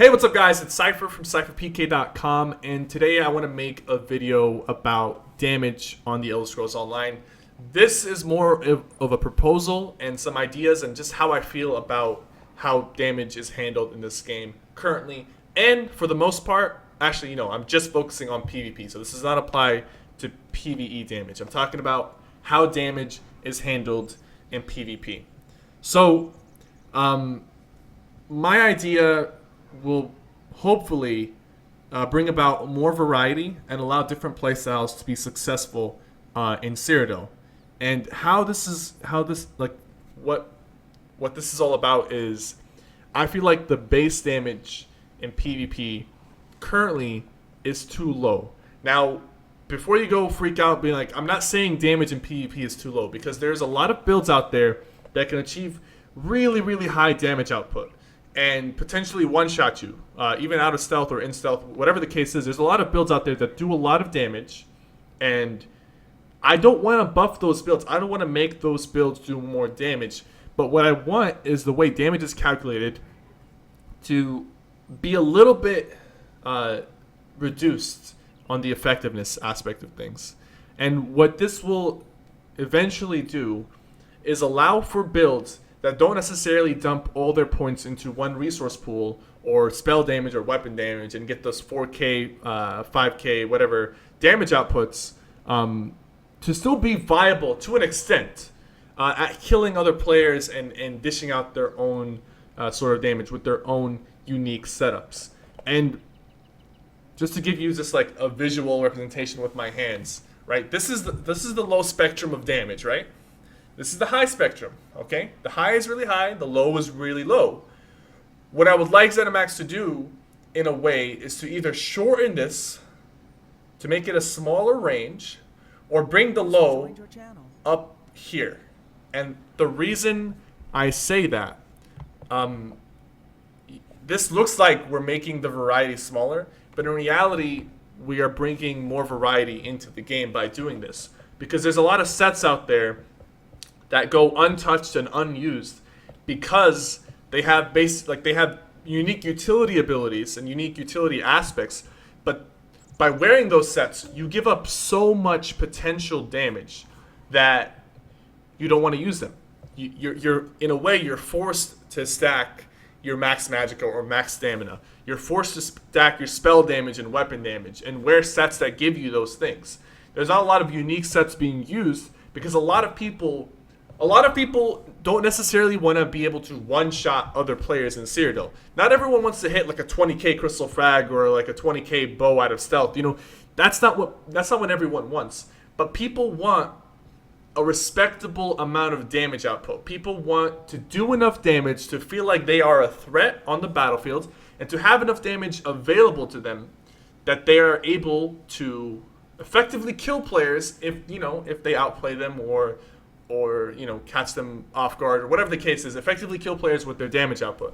Hey, what's up, guys? It's Cypher from CypherPK.com, and today I want to make a video about damage on the Elder Scrolls Online. This is more of a proposal and some ideas and just how I feel about how damage is handled in this game currently. And for the most part, actually, I'm just focusing on PvP, so this does not apply to PvE damage. I'm talking about how damage is handled in PvP. So, my idea will hopefully bring about more variety and allow different playstyles to be successful in Cyrodiil. And what this is all about is, I feel like the base damage in PvP currently is too low. Now, before you go freak out being like, I'm not saying damage in PvP is too low, because there's a lot of builds out there that can achieve really, really high damage output and potentially one-shot you, even out of stealth or in stealth, whatever the case is. There's a lot of builds out there that do a lot of damage, and I don't want to buff those builds. I don't want to make those builds do more damage, but what I want is the way damage is calculated to be a little bit reduced on the effectiveness aspect of things. And what this will eventually do is allow for builds that don't necessarily dump all their points into one resource pool or spell damage or weapon damage and get those 4k, 5k, whatever damage outputs to still be viable to an extent at killing other players and dishing out their own sort of damage with their own unique setups. And just to give you just like a visual representation with my hands, right? This is the low spectrum of damage, right? This is the high spectrum, okay? The high is really high, the low is really low. What I would like ZeniMax to do, in a way, is to either shorten this to make it a smaller range, or bring the low up here. And the reason I say that, this looks like we're making the variety smaller, but in reality, we are bringing more variety into the game by doing this. Because there's a lot of sets out there that go untouched and unused because they have unique utility abilities and unique utility aspects, but by wearing those sets, you give up so much potential damage that you don't want to use them. You're in a way, you're forced to stack your max magicka or max stamina. You're forced to stack your spell damage and weapon damage and wear sets that give you those things. There's not a lot of unique sets being used because a lot of people don't necessarily want to be able to one-shot other players in Cyrodiil. Not everyone wants to hit like a 20k crystal frag or like a 20k bow out of stealth. That's not what everyone wants. But people want a respectable amount of damage output. People want to do enough damage to feel like they are a threat on the battlefield and to have enough damage available to them that they are able to effectively kill players if they outplay them or catch them off guard, or whatever the case is, effectively kill players with their damage output.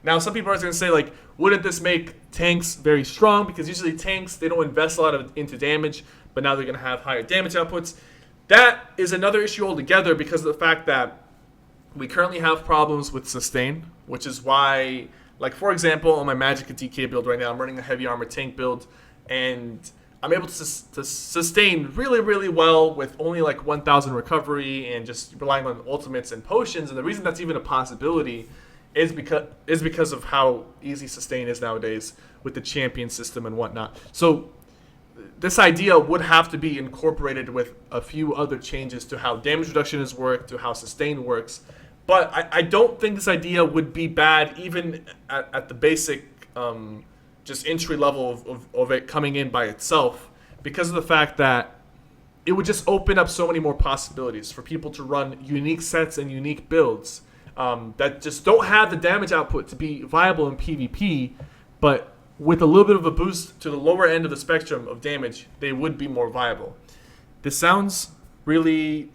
Now, some people are going to say, like, wouldn't this make tanks very strong? Because usually tanks, they don't invest a lot into damage, but now they're going to have higher damage outputs. That is another issue altogether because of the fact that we currently have problems with sustain, which is why, like, for example, on my Magicka DK build right now, I'm running a heavy armor tank build, and I'm able to sustain really, really well with only like 1,000 recovery and just relying on ultimates and potions. And the reason that's even a possibility is because of how easy sustain is nowadays with the champion system and whatnot. So this idea would have to be incorporated with a few other changes to how damage reduction is worked, to how sustain works. But I don't think this idea would be bad even at the basic just entry level of it coming in by itself, because of the fact that it would just open up so many more possibilities for people to run unique sets and unique builds that just don't have the damage output to be viable in PvP, but with a little bit of a boost to the lower end of the spectrum of damage, they would be more viable. This sounds really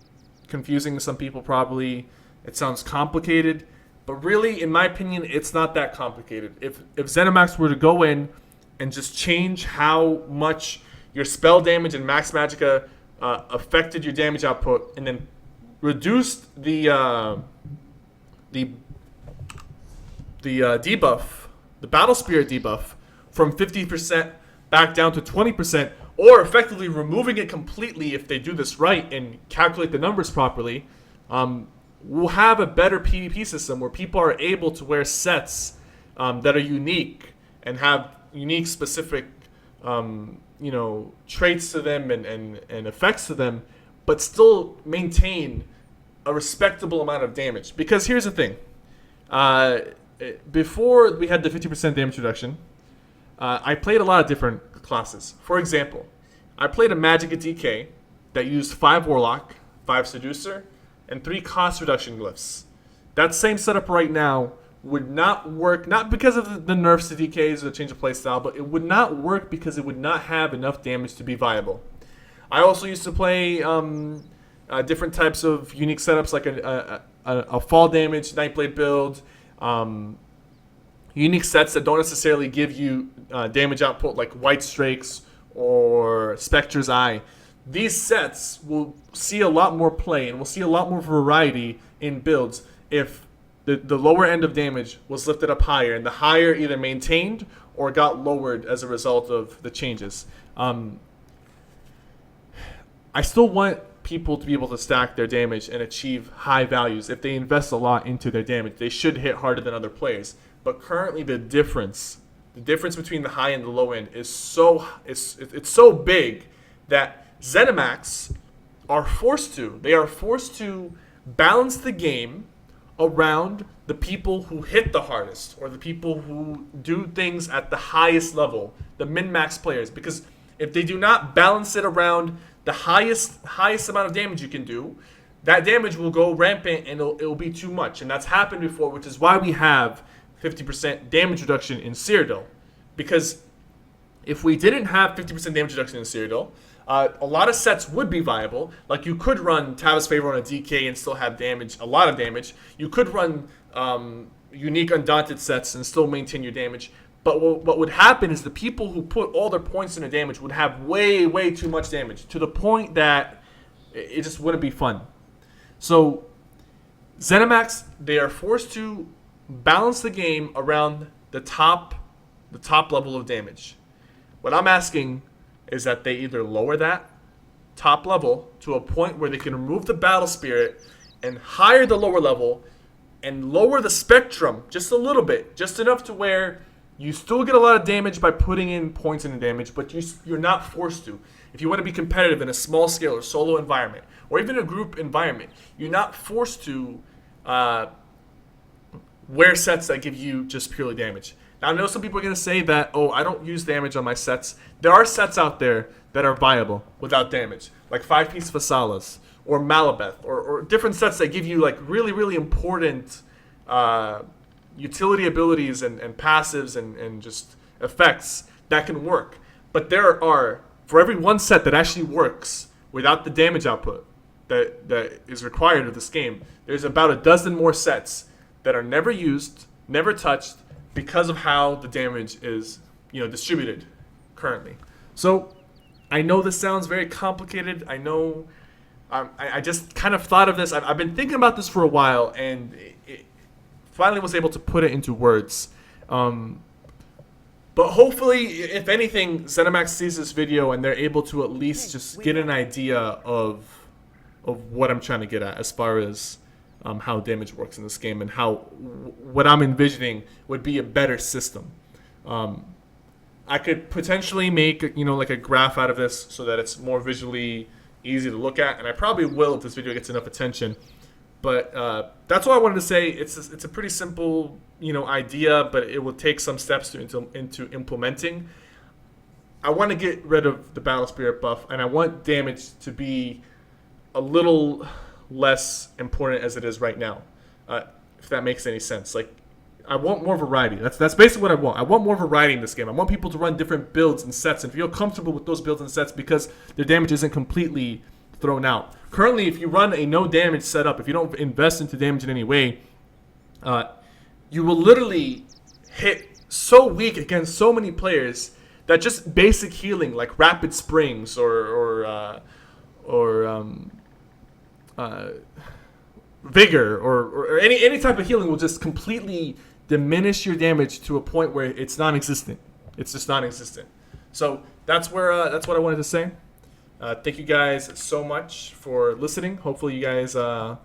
confusing to some people probably. It sounds complicated. But really, in my opinion, it's not that complicated. If ZeniMax were to go in and just change how much your spell damage and max magicka affected your damage output, and then reduced the debuff the Battle Spirit debuff from 50% back down to 20%, or effectively removing it completely if they do this right and calculate the numbers properly, we'll have a better PvP system where people are able to wear sets that are unique and have unique specific traits to them and effects to them, but still maintain a respectable amount of damage. Because here's the thing. Before we had the 50% damage reduction, I played a lot of different classes. For example, I played a Magicka DK that used 5 Warlock, 5 Seducer, and 3 cost reduction glyphs. That same setup right now would not work, not because of the nerfs to DKs or the change of playstyle, but it would not work because it would not have enough damage to be viable. I also used to play different types of unique setups, like a fall damage Nightblade build, unique sets that don't necessarily give you damage output, like White Strakes or Spectre's Eye. These sets will see a lot more play and we'll see a lot more variety in builds if the lower end of damage was lifted up higher, and the higher either maintained or got lowered as a result of the changes. I still want people to be able to stack their damage and achieve high values. If they invest a lot into their damage, they should hit harder than other players. But currently the difference between the high and the low end is it's so big that ZeniMax are forced to balance the game around the people who hit the hardest, or the people who do things at the highest level, the min-max players. Because if they do not balance it around the highest amount of damage you can do, that damage will go rampant and it'll be too much. And that's happened before, which is why we have 50% damage reduction in Cyrodiil. Because if we didn't have 50% damage reduction in Cyrodiil, a lot of sets would be viable. Like, you could run Tavis Favor on a DK and still have damage, a lot of damage. You could run unique Undaunted sets and still maintain your damage. But what would happen is the people who put all their points into damage would have way, way too much damage, to the point that it just wouldn't be fun. So ZeniMax, they are forced to balance the game around the top level of damage. What I'm asking is that they either lower that top level to a point where they can remove the Battle Spirit and higher the lower level and lower the spectrum just a little bit, just enough to where you still get a lot of damage by putting in points into damage, but you're not forced to. If you want to be competitive in a small scale or solo environment, or even a group environment, you're not forced to wear sets that give you just purely damage. Now, I know some people are going to say that, oh, I don't use damage on my sets. There are sets out there that are viable without damage, like 5-piece Vasalas, or Malabeth, or different sets that give you like really, really important utility abilities and passives and just effects that can work. But there are, for every one set that actually works without the damage output that is required of this game, there's about a dozen more sets that are never used, never touched, because of how the damage is, distributed currently. So I know this sounds very complicated. I know I just kind of thought of this. I've been thinking about this for a while, and it finally was able to put it into words. But hopefully, if anything, ZeniMax sees this video and they're able to at least just get an idea of what I'm trying to get at as far as how damage works in this game, and how what I'm envisioning would be a better system. I could potentially make like a graph out of this so that it's more visually easy to look at, and I probably will if this video gets enough attention. But that's all I wanted to say. It's a pretty simple idea, but it will take some steps into implementing. I want to get rid of the Battle Spirit buff, and I want damage to be a little less important as it is right now, if that makes any sense. Like, I want more variety. That's basically what I want. I want more variety in this game. I want people to run different builds and sets and feel comfortable with those builds and sets because their damage isn't completely thrown out. Currently, if you run a no damage setup, if you don't invest into damage in any way, you will literally hit so weak against so many players that just basic healing like Rapid Springs or Vigor or any type of healing will just completely diminish your damage to a point where it's non-existent. It's just non-existent. So that's what I wanted to say. Thank you guys so much for listening. Hopefully you guys will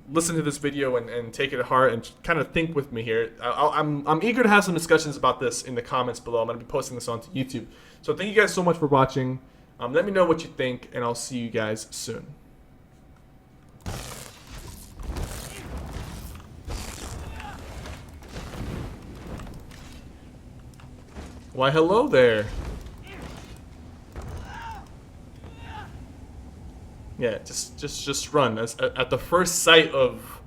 listen to this video and take it to heart and kind of think with me here. I'm eager to have some discussions about this in the comments below. I'm going to be posting this onto YouTube. So thank you guys so much for watching. Let me know what you think, and I'll see you guys soon. Why, hello there. Yeah, just run. At the first sight of